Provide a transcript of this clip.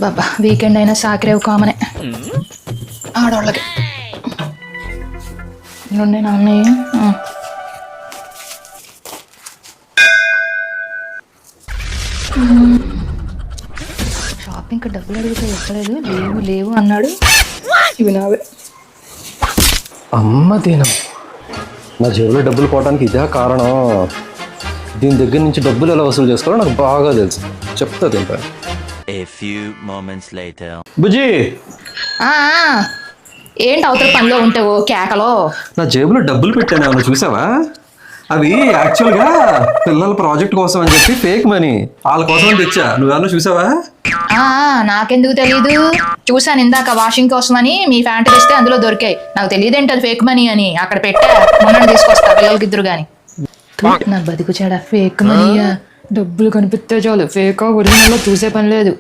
బాబా weekend అయినా సాకిరేవు కామనే ఆడవాళ్ళకి నుండి నాన్నయ్య షాపింగ్కి డబ్బులు అడిగితే ఎక్కలేదు లేవు లేవు అన్నాడు. ఇవి నావే. అమ్మ దీనం, నా జేబులో డబ్బులు పోవడానికి ఇదే కారణం. దీని దగ్గర నుంచి డబ్బులు ఎలా వసూలు చేసుకోవాలో నాకు బాగా తెలుసు. చెప్తా తింటా. బుజ్జి, ఏంటి అవతల పనిలో ఉంటావు కేకలో? నా జేబులో డబ్బులు పెట్టాను, ఏమన్నా చూసావా? అవి యాక్చువల్గా పిల్లల ప్రాజెక్ట్ కోసం అని చెప్పి ఫేక్ మనీ, వాళ్ళ కోసం అని తెచ్చా. నువ్వేమన్నా చూసావా? నాకెందుకు తెలీదు, చూసాను ఇందాక వాషింగ్ కోసం అని మీ ఫ్యాంట్ తెస్తే అందులో దొరికాయి. నాకు తెలియదేంటి అది ఫేక్ మనీ అని. అక్కడ పెట్టా, మొన్న తీసుకొస్తా పిల్లలకి ఇద్దరు గాని. నా బతుకు చెడ ఫేక్ మనీయా? డబ్బులు కనిపిస్తే చాలు ఫేకా ఒరిజినల్ చూసే పని లేదు.